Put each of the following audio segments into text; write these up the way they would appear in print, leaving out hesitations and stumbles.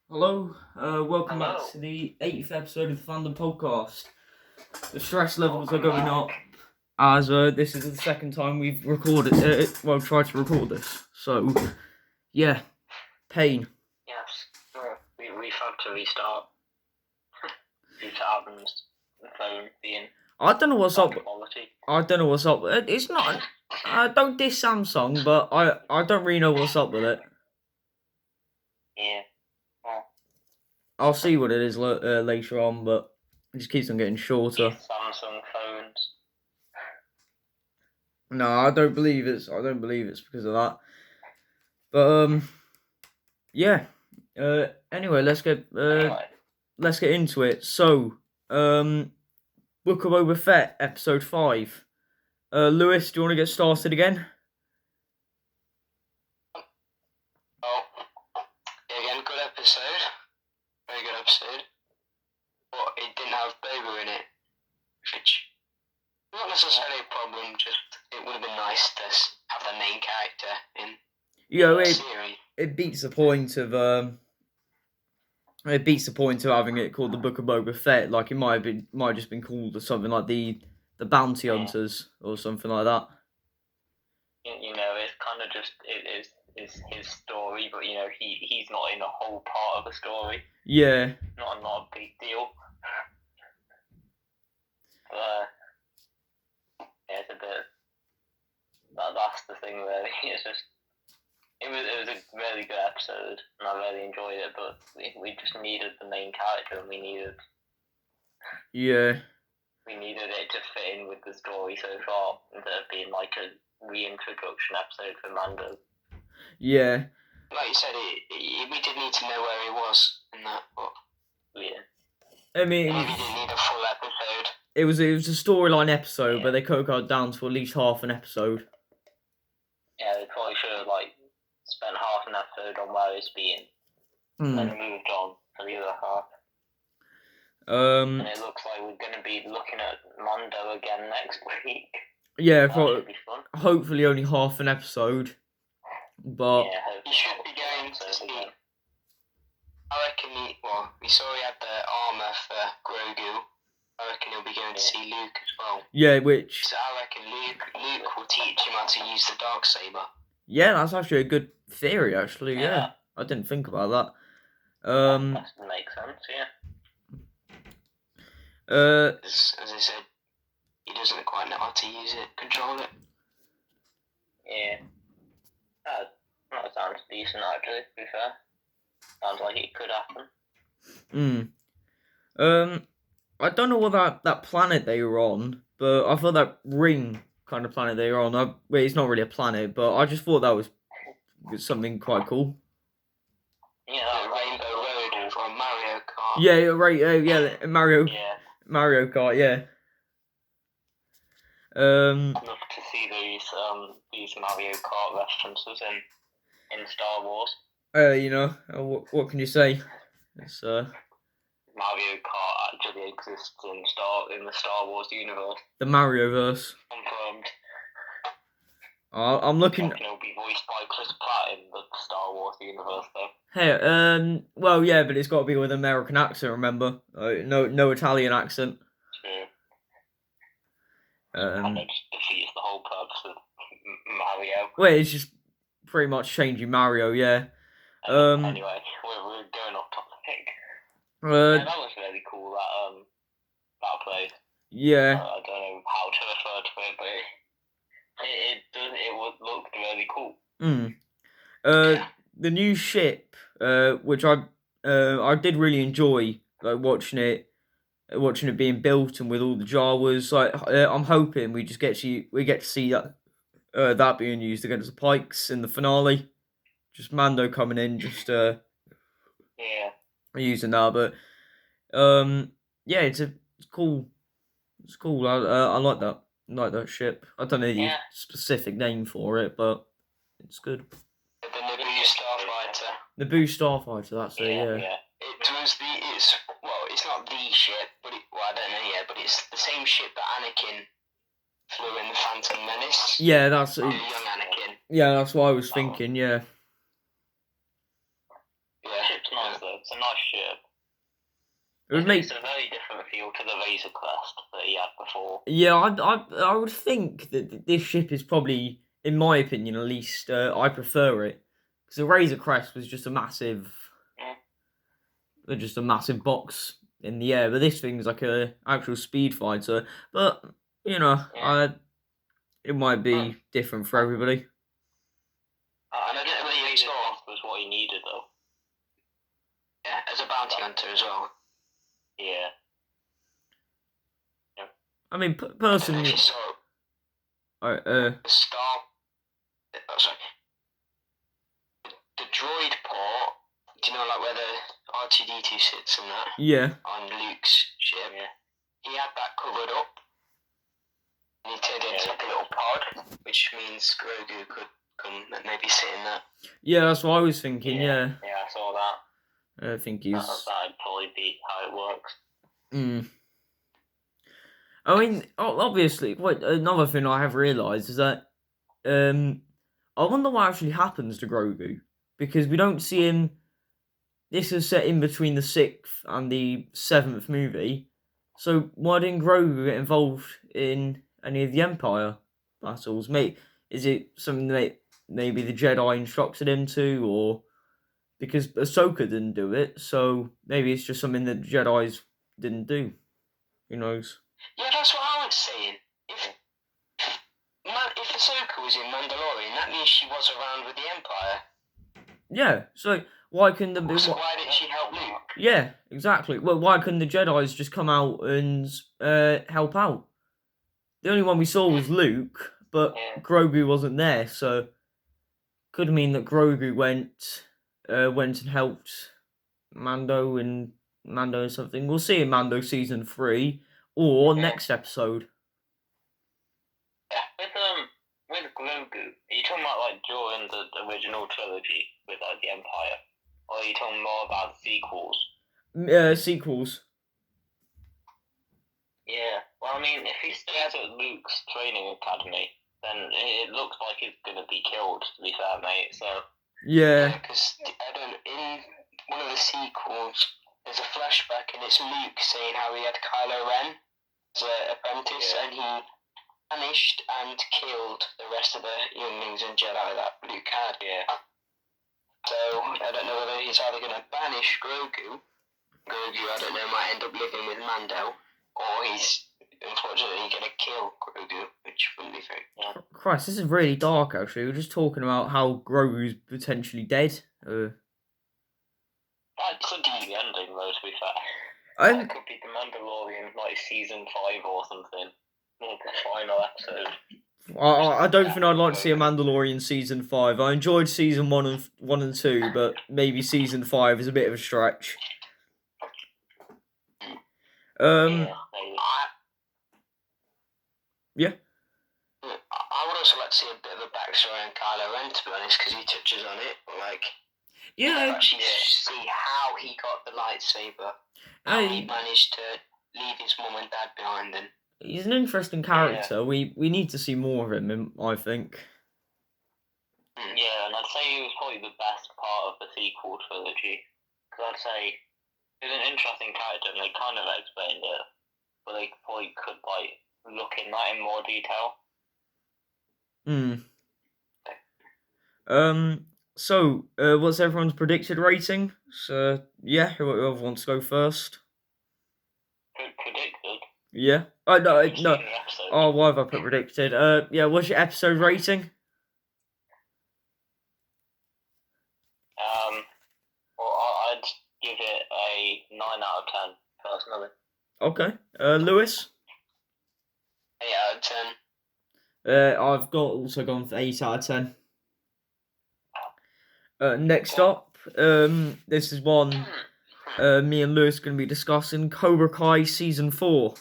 Hello, welcome Hello. back to the 8th episode of the Fandom Podcast. The stress levels are going up as this is the second time we've recorded, tried to record this. So, yeah, pain. Yes, we've had to restart due to Adam's phone being I don't know what's up. quality. I don't know what's up. It's not. Don't diss Samsung, but I don't really know what's up with it. Yeah. I'll see what it is later on, but it just keeps on getting shorter. Samsung phones. No, I don't believe it's because of that. But yeah. Anyway, let's get into it. So, Book of Boba Fett, episode 5. Lewis, do you want to get started again? Again, good episode. Very good episode. But it didn't have Boba in it, which not necessarily a problem. Just it would have been nice to have the main character in the series. It beats the point of having it called the Book of Boba Fett. Like it might have just been called something like the Bounty Hunters or something like that. You know, it's kind of just it is his story, but you know he's not in a whole part of the story. Yeah. Not a big deal. Yeah, it's a bit. That's the thing, really. It's just. It was a really good episode, and I really enjoyed it. But we just needed the main character, and we needed it to fit in with the story so far, instead of being like a reintroduction episode for Mando. Yeah. Like you said, we did need to know where he was in that, but yeah. I mean, we didn't need a full episode. It was a storyline episode, but they could have got down to at least half an episode. Yeah, they probably should have spent half an episode on where he's been, and then moved on to the other half. And it looks like we're going to be looking at Mando again next week. Yeah, should be fun. Hopefully only half an episode. But yeah, you should be going to see. I reckon we saw he had the armor for Grogu. I reckon he'll be going to see Luke as well. Yeah, which. So I reckon Luke will teach him how to use the Darksaber. Yeah, that's actually a good theory. Actually, yeah. I didn't think about that. That makes sense. Yeah. As I said, he doesn't quite know how to use it, control it. Yeah. That sounds decent, actually, to be fair. Sounds like it could happen. I don't know what that planet they were on, but I thought that ring kind of planet they were on. It's not really a planet, but I just thought that was something quite cool. Yeah, that Rainbow Road from Mario Kart. Yeah, right. Mario Kart. Yeah. I'd love to see these Mario Kart references in Star Wars. You know, what can you say? It's Mario Kart actually exists in the Star Wars universe. The Marioverse. Confirmed. I'm looking. It'll be voiced by Chris Pratt in the Star Wars universe, though. Hey, well, yeah, but it's got to be with an American accent. Remember, no Italian accent. True. And it just defeats the whole purpose of Mario. Well, it's just pretty much changing Mario, yeah. Anyway, we're going off topic. Yeah, that was really cool. That place. Yeah. I don't know how to refer to it, but it looked really cool. The new ship, which I did really enjoy, like watching it being built and with all the Jawas. I'm hoping we get to see that being used against the Pikes in the finale. Just Mando coming in, just using that, but yeah, it's cool. It's cool. I like that. I like that ship. I don't know the specific name for it, but it's good. The Naboo Starfighter. Naboo Starfighter. That's it. Yeah. It's not the ship, but I don't know yet. But it's the same ship that Anakin flew in the Phantom Menace. Yeah, that's young Anakin. Yeah, that's what I was thinking. Yeah. Yeah, ship's not nice though. It's a nice ship. It would make. It's a very different feel to the Razor Crest that he had before. Yeah, I would think that this ship is probably, in my opinion at least, I prefer it. Because the Razor Crest was just a massive box in the air, but this thing's like a actual speed fighter. But you know, it might be different for everybody. And I don't know whether you saw was what he needed though. Yeah, as a bounty hunter as well. Yeah. I mean, I don't know personally, if you saw the star. Oh, sorry. The droid port. Do you know like where the R2D2 sits and that? yeah. On Luke's ship. Yeah. He had that covered up. And he turned into like a little pod, which means Grogu could come and maybe sit in that. Yeah, that's what I was thinking. Yeah. Yeah, I saw that. I think he's. That'd probably be how it works. I mean, obviously, another thing I have realised is that I wonder what actually happens to Grogu, because we don't see him. This is set in between the 6th and the 7th movie, so why didn't Grogu get involved in any of the Empire battles? Is it something that maybe the Jedi instructed him to, or because Ahsoka didn't do it, so maybe it's just something that the Jedis didn't do. Who knows? Yeah, that's what I was saying. If Ahsoka was in Mandalorian, that means she was around with the Empire. Yeah, so why couldn't the... So why didn't she help Luke? Yeah, exactly. Well, why couldn't the Jedis just come out and help out? The only one we saw was Luke, but Grogu wasn't there, so could mean that Grogu went and helped Mando and something. We'll see in Mando season 3 or next episode. Yeah, with Grogu, are you talking about like during the original trilogy with like the Empire, or are you talking more about sequels? Sequels. Yeah, well, I mean, if he stays at Luke's training academy, then it looks like he's gonna be killed. To be fair, mate. So. Yeah. Because in one of the sequels, there's a flashback and it's Luke saying how he had Kylo Ren as an apprentice, and he banished and killed the rest of the younglings and Jedi that Luke had. Yeah. So I don't know whether he's either going to banish Grogu, I don't know, might end up living with Mando, or he's unfortunately going to kill Grogu, which wouldn't be fair. Yeah. Christ, this is really dark, actually. We're just talking about how Grogu's potentially dead. That could be the ending, though, to be fair. That could be the Mandalorian, like, season 5 or something. Like the final episode. I don't think I'd like to see a Mandalorian season 5. I enjoyed season 1 and 2, but maybe season 5 is a bit of a stretch. Yeah. I would also like to see a bit of a backstory on Kylo Ren, to be honest, because he touches on it. Like, actually see how he got the lightsaber, how he managed to leave his mum and dad behind him. He's an interesting character. Yeah. We need to see more of him, I think. Yeah, and I'd say he was probably the best part of the sequel trilogy. Because I'd say he's an interesting character, and they kind of explained it, but they probably could like look in that in more detail. So, what's everyone's predicted rating? So, yeah, whoever wants to go first. Predicted? Yeah. Oh, no. Oh, why have I put predicted? Yeah, what's your episode rating? Well, I'd give it a 9 out of 10, personally. Okay. Lewis? 8 out of 10. I've also gone for 8 out of 10. Next up, this is one me and Lewis are going to be discussing, Cobra Kai Season 4.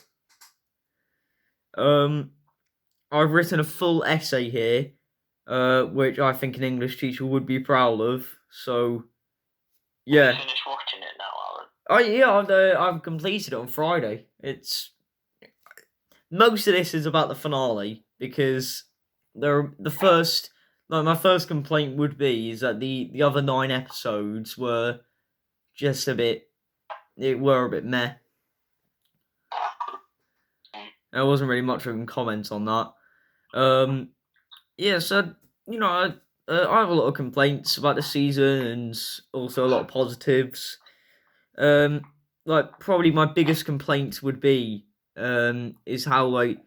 I've written a full essay here, which I think an English teacher would be proud of, so, yeah. Have you finished watching it now, Alan? Yeah, I've completed it on Friday. Most of this is about the finale, because my first complaint would be is that the other 9 episodes were just a bit. It were a bit meh. There wasn't really much of a comment on that. Yeah, so I have a lot of complaints about the season and also a lot of positives. Like probably my biggest complaint would be is how like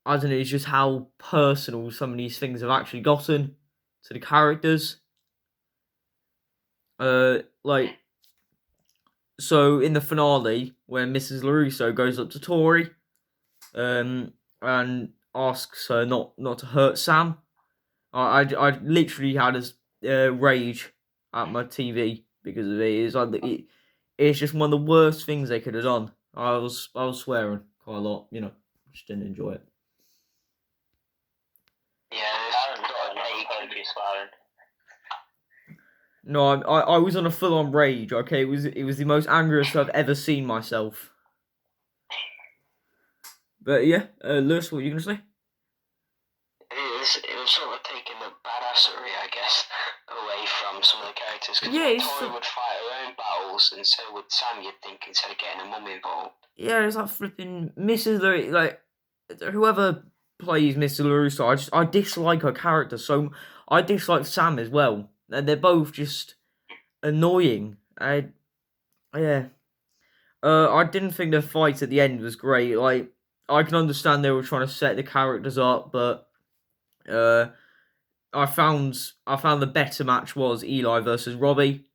I don't know, it's just how personal some of these things have actually gotten to the characters. Like so in the finale when Mrs. LaRusso goes up to Tori, and asks her not to hurt Sam. I literally had a rage at my TV because of it. It's just one of the worst things they could have done. I was swearing quite a lot, just didn't enjoy it. Yeah, Aaron got a take swearing. No, I was on a full on rage. Okay, it was the most angriest I've ever seen myself. But yeah, Lewis, what were you gonna say? It was sort of taking the badassery, I guess, away from some of the characters. Because Tori would fight her own battles, and so would Sam, you'd think, instead of getting a mum involved. Yeah, it's like flipping Mrs. LaRusso, like, whoever plays Mrs. LaRusso, I dislike her character so. I dislike Sam as well. They're both just annoying. I didn't think the fight at the end was great. Like, I can understand they were trying to set the characters up, but I found the better match was Eli versus Robbie.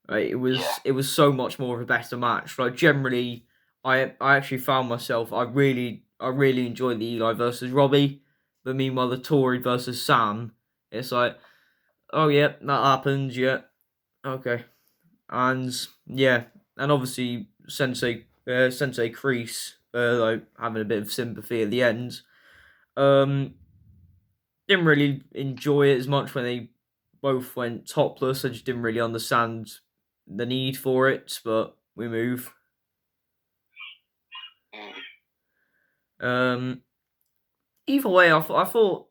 Right, it was so much more of a better match. Like generally, I actually found myself I really enjoyed the Eli versus Robbie, but meanwhile the Tori versus Sam, it's like, oh yeah, that happens, yeah, okay, and yeah, and obviously Sensei Kreese, like having a bit of sympathy at the end. Didn't really enjoy it as much when they both went topless. I just didn't really understand the need for it, but we move. Either way, I thought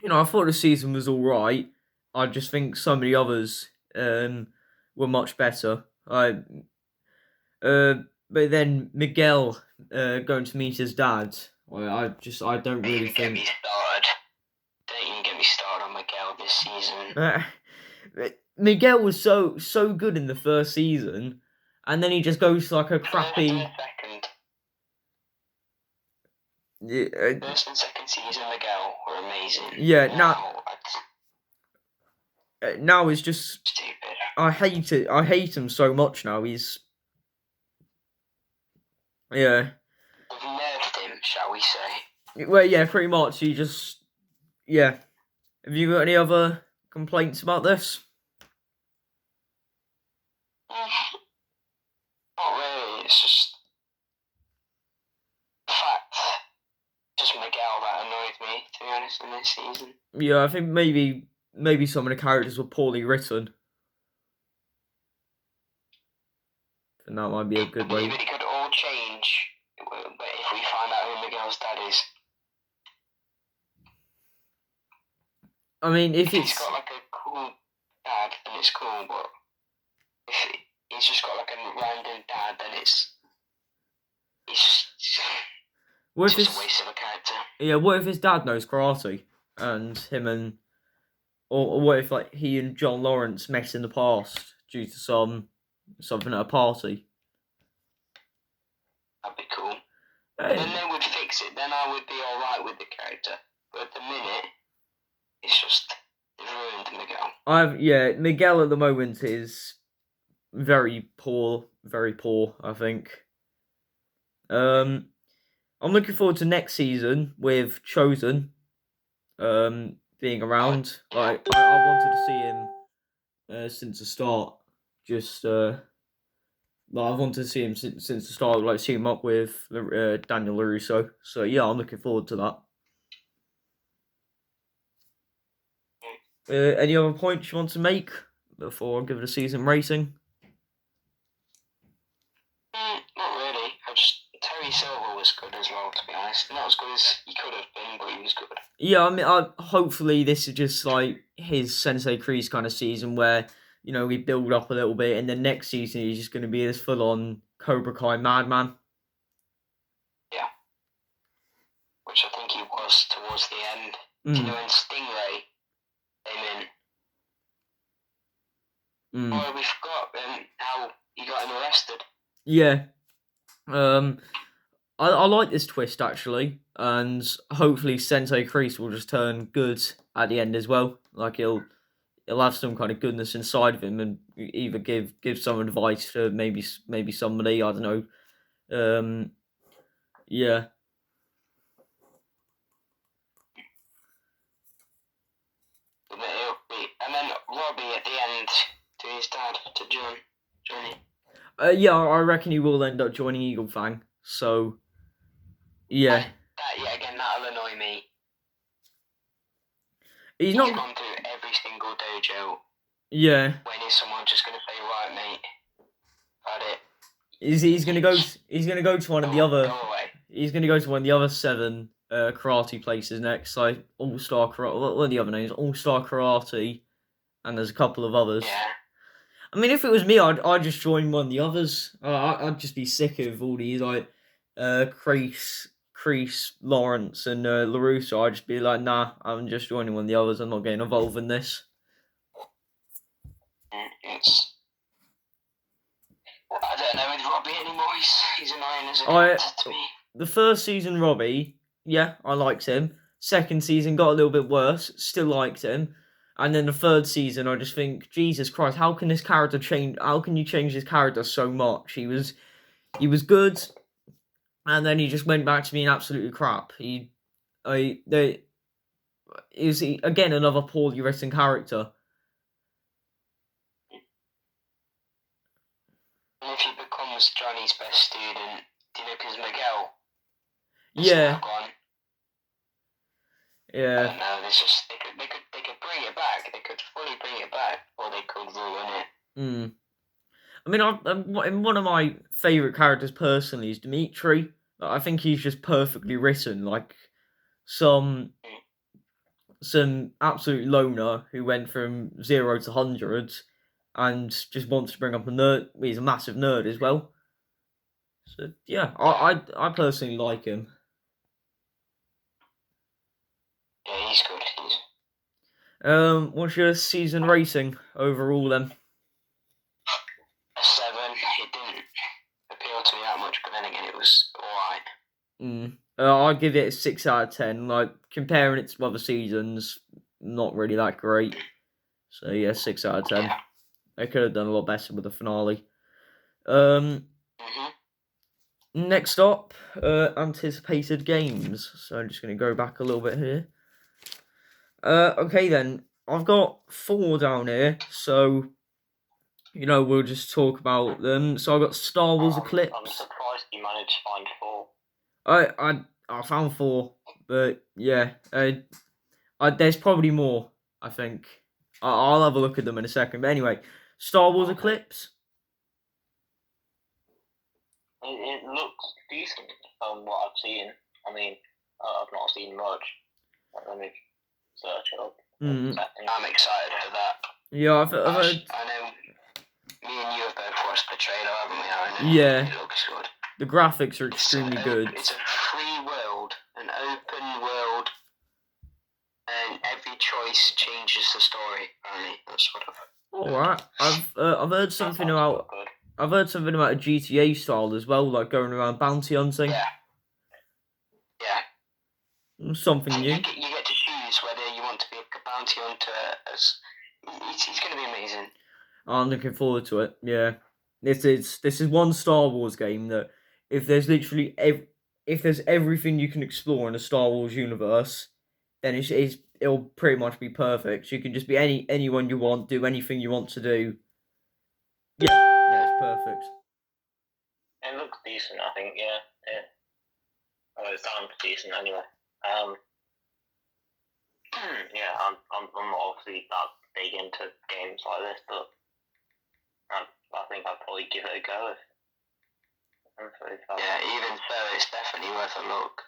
the season was all right. I just think some of the others were much better. But then Miguel going to meet his dad. I don't really think. Don't even get me started on Miguel this season. Miguel was so good in the first season, and then he just goes to like a crappy. First and second season Miguel were amazing. Yeah, now it's just stupid. I hate it. I hate him so much now. He's They've nerfed him, shall we say? Well, yeah, pretty much. He just Have you got any other complaints about this? Not really. It's just the fact, just Miguel that annoyed me, to be honest, in this season. Yeah, I think maybe some of the characters were poorly written. And that might be a good way. It could all change if we find out who Miguel's dad is. I mean, if he's got like a cool dad, then it's cool, but if he's just got like a random dad, then it's just a waste of a character. Yeah, what if his dad knows karate, and or what if like he and John Lawrence met in the past due to something at a party? That'd be cool. Hey. Then they would fix it. Then I would be alright with the character. But at the minute, it's ruined Miguel. Miguel at the moment is very poor, I think. I'm looking forward to next season with Chosen being around. Like I wanted to see him since the start. I've wanted to see him since the start. Like see him up with Daniel LaRusso. So yeah, I'm looking forward to that. Any other points you want to make before I give it a season rating? Not really. Terry Silver was good as well, to be honest. Not as good as he could have been, but he was good. Yeah, I mean, hopefully this is just like his Sensei Kreese kind of season where you know, we build up a little bit, and then next season he's just going to be this full-on Cobra Kai madman. Yeah. Which I think he was towards the end. You know, when Stingray came in. Oh, we forgot how he got him arrested. Yeah. I like this twist, actually, and hopefully Sensei Kreese will just turn good at the end as well. Like, he'll have some kind of goodness inside of him, and either give some advice to maybe somebody, I don't know. Yeah. And then Robbie at the end to his dad, to Johnny. Yeah, I reckon he will end up joining Eagle Fang. So, yeah. Again, that'll annoy me. He's not gone through every single dojo. Yeah. When is someone just gonna say, right, mate? Got it. He's gonna go to one of the other. Go away. He's gonna go to one of the other 7 karate places next. Like All Star Karate. What are the other names? All Star Karate, and there's a couple of others. Yeah. I mean, if it was me, I'd just join one of the others. I'd just be sick of all these like Kreese, Lawrence, and LaRusso. I'd just be like, nah, I'm just joining one of the others. I'm not getting involved in this. I don't know with Robbie anymore. He's annoying as a character to me. The first season, Robbie, yeah, I liked him. Second season got a little bit worse. Still liked him. And then the third season, I just think, Jesus Christ, how can this character change? How can you change this character so much? He was good, and then he just went back to being absolutely crap. Is again another poorly written character. And if he becomes Johnny's best student, do you know, because Miguel? Yeah. Yeah. I don't know. There's just they could bring it back. They could fully bring it back, or they could ruin it. I mean, one of my favourite characters personally is Dimitri. I think he's just perfectly written. Like some absolute loner who went from 0 to 100 and just wants to bring up a nerd. He's a massive nerd as well. So yeah, I personally like him. Yeah, he's good. What's your season rating overall then? A 7. It didn't appeal to me that much, but then again, it was alright. I'd give it a 6 out of 10. Like comparing it to other seasons, not really that great. So yeah, 6 out of 10. Yeah. They could have done a lot better with the finale. Next up, anticipated games. So I'm just going to go back a little bit here. Okay then, I've got 4 down here, so, you know, we'll just talk about them. So I've got Star Wars Eclipse. I'm surprised you managed to find 4. I found 4, but yeah, there's probably more, I think. I'll have a look at them in a second, but anyway, Star Wars Eclipse. It looks decent from what I've seen. I mean, I've not seen much. Let me search it up. I'm excited for that. Yeah, I've heard... I know me and you have both watched the trailer, haven't we? Yeah. It looks good. The graphics are extremely good. It's a free world, an open world, and every choice changes the story. Apparently, that's what I've heard. Alright, I've heard something about... I've heard something about a GTA style as well, like going around bounty hunting. Yeah. Something new. You get to choose whether you want to be a bounty hunter. It's going to be amazing. I'm looking forward to it. Yeah, this is one Star Wars game that if there's literally if there's everything you can explore in a Star Wars universe, then it'll pretty much be perfect. You can just be anyone you want, do anything you want to do. Yeah, it's perfect. It looks decent, I think. Yeah. Well, it sounds decent anyway. Yeah, I'm not obviously that big into games like this, but I think I'd probably give it a go. Yeah, even so, it's definitely worth a look.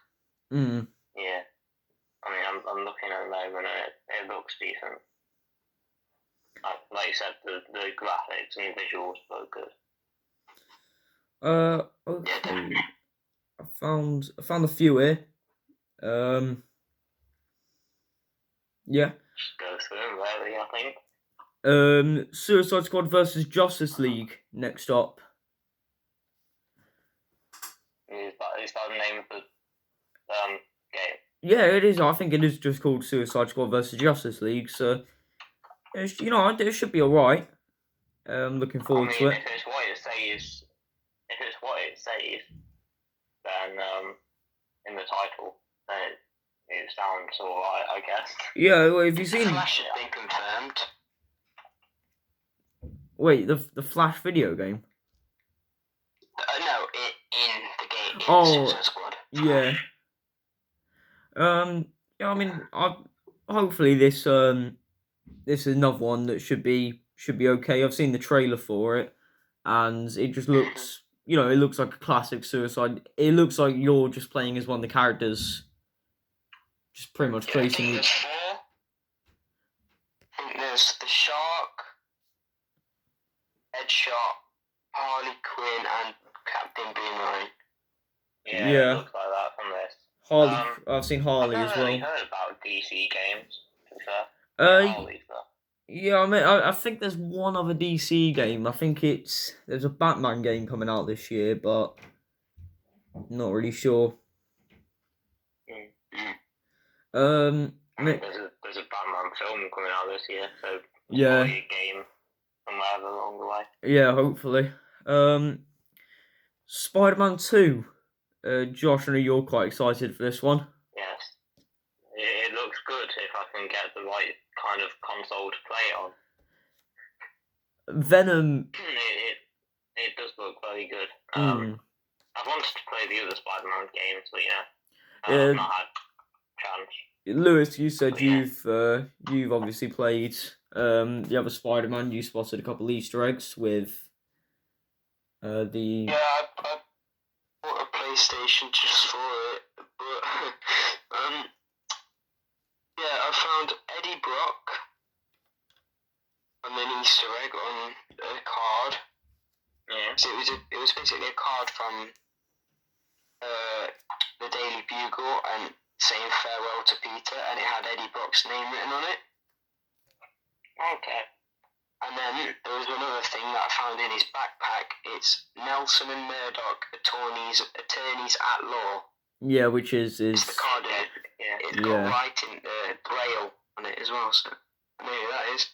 Yeah, I mean, I'm looking at the moment and it looks decent. Like you said, the graphics and visuals were good. Okay. I found a few here. Yeah. Just go through them, really, I think. Suicide Squad versus Justice League next up. Is that the name of the game? Yeah, it is. I think it is just called Suicide Squad versus Justice League. So, it should be alright. Looking forward to it. If it's what it says, then in the title, then it sounds alright, I guess. Yeah, well, have you seen? Flash has been confirmed. Wait, the Flash video game? No, in the game. Suicide Squad. Yeah. Yeah, I mean, hopefully this is another one that should be okay. I've seen the trailer for it, and it just looks, it looks like a classic Suicide. It looks like you're just playing as one of the characters, just pretty much facing. There's four. I think there's the Shark, Deadshot, Harley Quinn, and Captain Boomerang. Yeah, Yeah. It looks like that from this. Harley, I've seen Harley as I've well. never really heard about DC games, to be fair. Harley's though. Yeah, I mean, I think there's one other DC game. I think there's a Batman game coming out this year, but not really sure. There's a Batman film coming out this year, so yeah, probably a game somewhere along the way. Yeah, hopefully. Spider-Man 2. Josh, I know you're quite excited for this one. Yes. It looks good if I can get the right kind of console to play it on. Venom. It does look very good. Mm. I've wanted to play the other Spider-Man games, but I've not had a chance. Lewis, you said you've obviously played the other Spider-Man. You spotted a couple Easter eggs with the. Yeah, I bought a PlayStation just for it, but yeah, I found Eddie Brock and an Easter egg on a card. Yeah. So it was basically a card from the Daily Bugle and saying farewell to Peter, and it had Eddie Brock's name written on it. Okay. And then there was another thing that I found in his backpack. It's Nelson and Murdoch, attorneys at law. Yeah, which is It's the card in it. Yeah. It's got writing Braille on it as well, so I know who that is.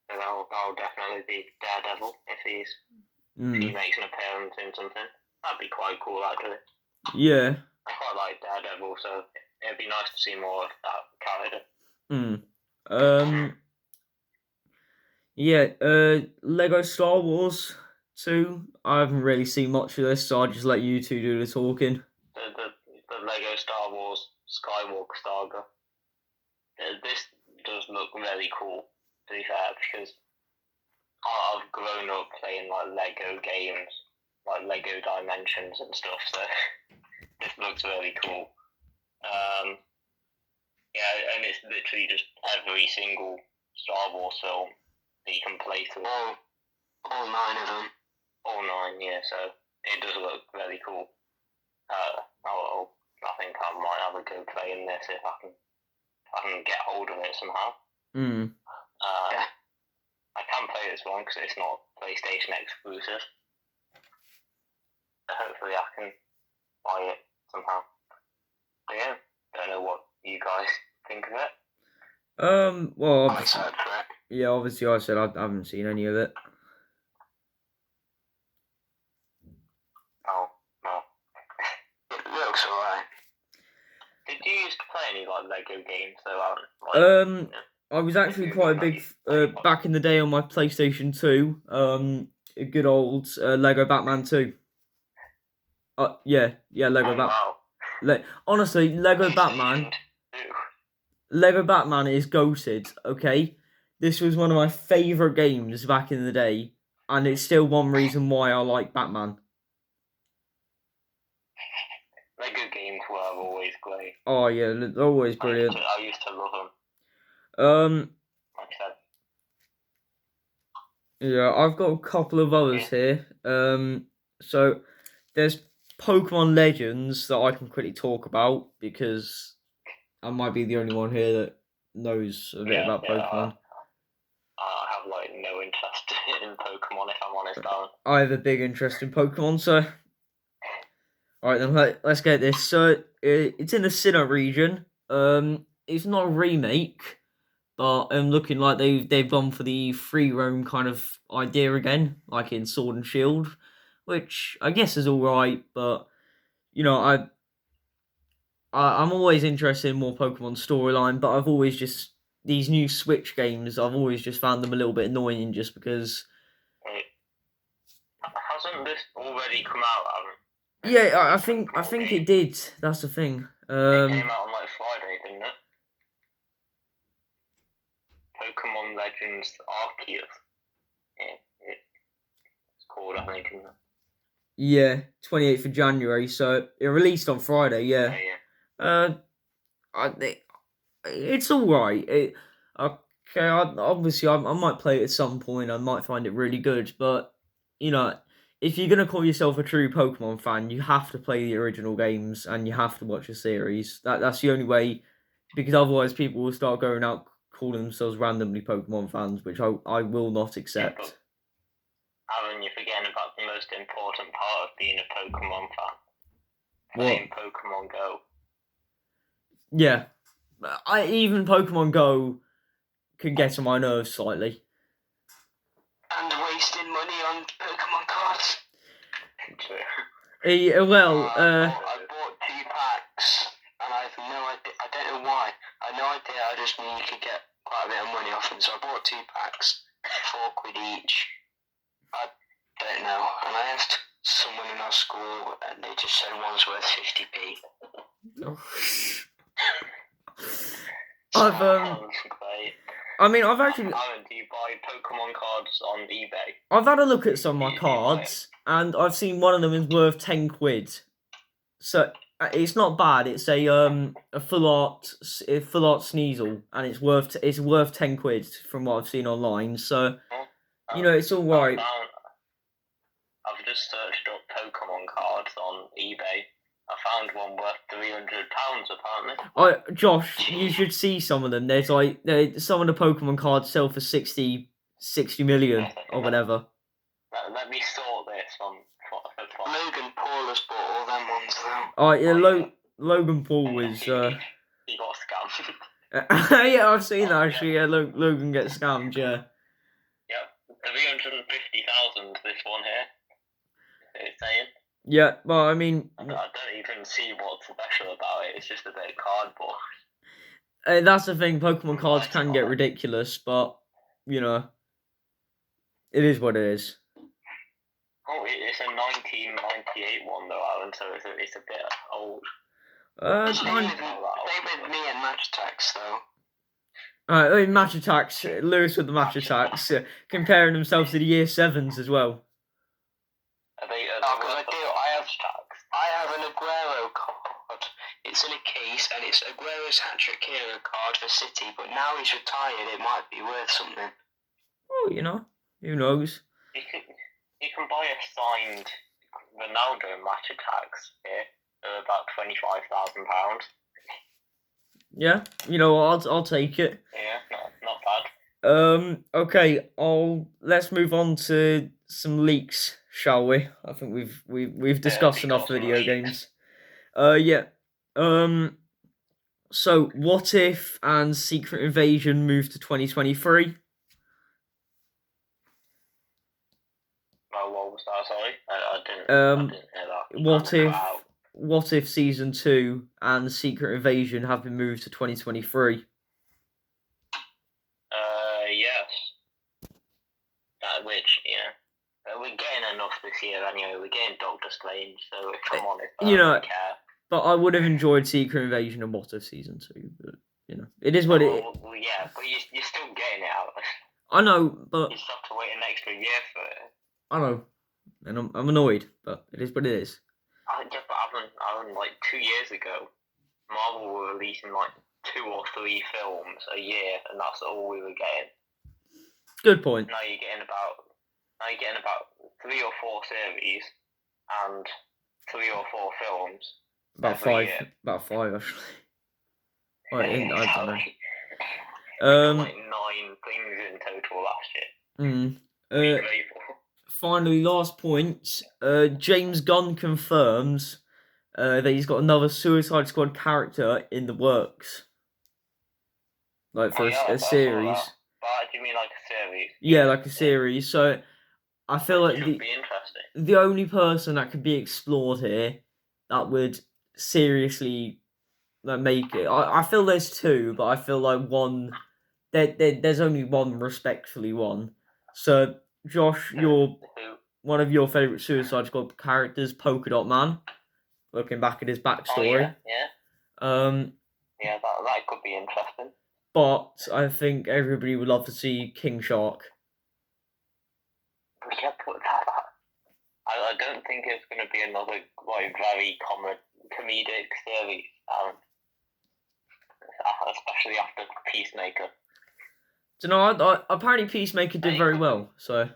So that'll definitely be Daredevil if he makes an appearance in something. That'd be quite cool, actually. Yeah. I quite like Daredevil, so it'd be nice to see more of that character. Yeah, Lego Star Wars 2. I haven't really seen much of this, so I'll just let you two do the talking. The Lego Star Wars Skywalker Saga. This does look really cool, to be fair, because I've grown up playing like Lego games, like Lego Dimensions and stuff, so this looks really cool. Yeah, and it's literally just every single Star Wars film that you can play through. All 9 of them. All 9, yeah, so it does look really cool. I think I might have a go playing this if I can get hold of it somehow. Yeah. I can play this one because it's not PlayStation exclusive. So hopefully I can buy it somehow. But yeah, don't know what you guys think of it. Well, I'm excited for it. Yeah, obviously I said I haven't seen any of it. Oh, no. It looks alright. Did you used to play any like Lego games though, Aaron? I was actually quite a big back in the day on my PlayStation 2. A good old Lego Batman 2. Yeah, Lego Batman. Wow. Honestly, Lego Batman is goated. Okay, this was one of my favourite games back in the day, and it's still one reason why I like Batman. Lego games were always great. Oh yeah, they're always brilliant. I used to love them. Um, Like I said, Yeah, I've got a couple of others here. So there's Pokemon Legends that I can quickly talk about because I might be the only one here that knows a bit about Pokemon. I have like no interest in Pokemon, if I'm honest, Alan. I have a big interest in Pokemon, so alright then let's get this. So it's in the Sinnoh region. It's not a remake, but looking like they've gone for the free roam kind of idea again, like in Sword and Shield, which I guess is alright, but you know, I'm always interested in more Pokemon storyline, but I've always just these new Switch games, I've always just found them a little bit annoying just because. Hasn't this already come out, Aaron? Yeah, I think it did. That's the thing. It came out on like Friday, didn't it? Pokemon Legends Arceus. Yeah, it's called, I think, isn't it? Yeah, 28th of January. So it released on Friday. Yeah. It's all right. Okay, obviously I might play it at some point. I might find it really good, but you know, if you're gonna call yourself a true Pokemon fan, you have to play the original games and you have to watch the series. That's the only way, because otherwise people will start going out calling themselves randomly Pokemon fans, which I will not accept. Yeah, Aaron, you're forgetting about the most important part of being a Pokemon fan. Playing Pokemon Go. Yeah. Even Pokemon Go can get on my nerves slightly. And wasting money on Pokemon cards. True. I bought 2 packs, and I have no idea. I don't know why. I have no idea. I just knew you could get quite a bit of money off them, so I bought 2 packs, £4 each. I don't know. And I asked someone in our school, and they just said one's worth 50p. I've actually. Alan, do you buy Pokemon cards on eBay? I've had a look at some of my cards, and I've seen one of them is worth £10. So it's not bad. It's a full art Sneasel, and it's worth £10 from what I've seen online. So you know it's all right. I've just searched up Pokemon cards on eBay. I found one worth £300 apparently. Josh, you should see some of them. There's like some of the Pokemon cards sell for 60 million or whatever. Let me sort this on. Logan Paul has bought all them ones though. Logan Paul is. He got scammed. Yeah, I've seen that actually. Yeah, Logan gets scammed. Yeah. Yep, 350,000. This one here. It's saying. Yeah, well, I mean, I don't even see what's special about it. It's just a bit of cardboard. That's the thing. Pokemon cards can get ridiculous, but you know, it is what it is. Oh, it's a 1998 one though, Alan. So it's a bit old. Same with me and Match Attacks though. Alright, Match Attacks. Lewis with the Match Attacks, comparing themselves to the Year 7s as well. I have an Aguero card. It's in a case, and it's Aguero's hat-trick hero card for City, but now he's retired, it might be worth something. Oh, you know, who knows? You can buy a signed Ronaldo Match Attacks here for about £25,000. Yeah, you know what, I'll take it. Yeah, not bad. Okay, let's move on to some leaks, shall we? I think we've discussed enough video games. Yeah. So What If and Secret Invasion moved to 2023. What was that? Sorry, I didn't hear that. What If Season 2 and Secret Invasion have been moved to 2023? Yes. Which, we're getting enough this year anyway. We're getting Doctor Strange, so if I'm honest, I don't care. But I would have enjoyed Secret Invasion and What If Season 2, but, it is what it is. Well, yeah, but you're still getting it out. I know, but... You just have to wait an extra year for it. I know, and I'm annoyed, but it is what it is. Yeah, but I've like 2 years ago, Marvel were releasing like 2 or 3 films a year, and that's all we were getting. Good point. Now you're getting about Now you're getting about 3 or 4 series and 3 or 4 films. About every 5. year. About 5 actually. I don't know. Exactly. We got like 9 things in total last year. Grateful. Finally, last point. James Gunn confirms that he's got another Suicide Squad character in the works. Like for a series. But do you mean like a series? Yeah, like a series. So I feel like should be interesting. The only person that could be explored here that would seriously make it. I feel there's 2, but I feel like one. There's only one, respectfully one. So Josh, one of your favourite Suicide Squad characters, Polka Dot Man. Looking back at his backstory. Yeah, that could be interesting. But I think everybody would love to see King Shark. Yeah, but I don't think it's going to be another like very comedic series, especially after Peacemaker. Do you know? Apparently Peacemaker did very well. So.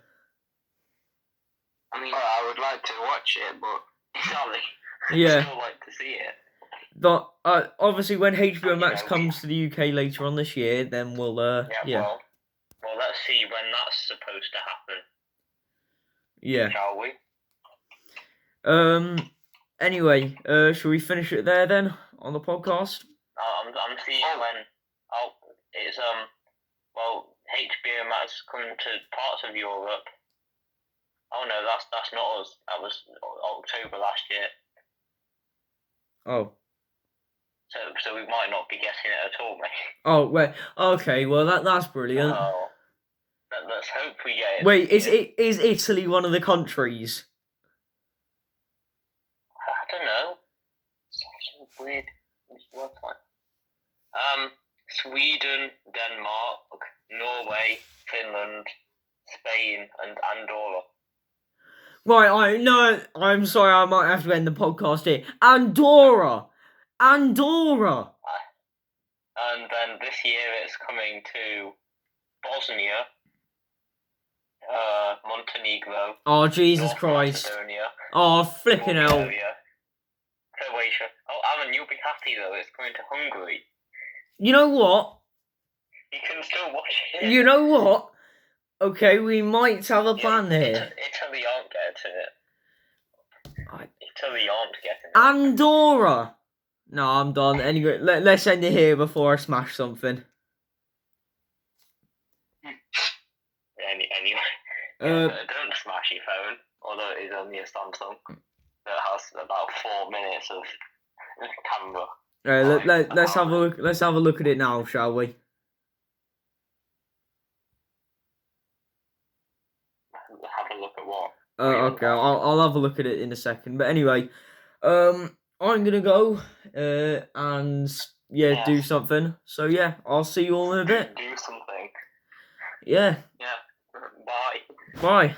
I mean, I would like to watch it, but exactly. Yeah. I'd still like to see it. But obviously, when HBO Max comes to the UK later on this year, then we'll Well, let's see when that's supposed to happen. Yeah. Shall we? Anyway, shall we finish it there then on the podcast? I'm seeing when. Oh, it's HBO Max coming to parts of Europe. Oh no, that's not us. That was October last year. Oh. So we might not be getting it at all, mate. Oh wait. Okay. Well, that's brilliant. Oh, let's hope we get it. Wait, is Italy one of the countries? I don't know. Such a weird website. Sweden, Denmark, Norway, Finland, Spain, and Andorra. Right, I'm sorry, I might have to end the podcast here. Andorra! And then this year it's coming to Bosnia, Montenegro. Oh, Jesus North Christ. Macedonia, Oh, flipping hell. Croatia. Oh, Alan, you'll be happy though, it's going to Hungary. You know what? You can still watch it. You know what? Okay, we might have a plan here. Italy aren't getting it. Italy aren't getting it. Andorra! No, I'm done. Anyway, let's end it here before I smash something. Anyway. Don't smash your phone, although it is only a Samsung that has about 4 minutes of camera. Let's have a look. Let's have a look at it now, shall we? Have a look at what? Okay, I'll have a look at it in a second. But anyway, I'm gonna go and do something. So yeah, I'll see you all in a bit. Do something. Yeah. Yeah. Bye. Bye.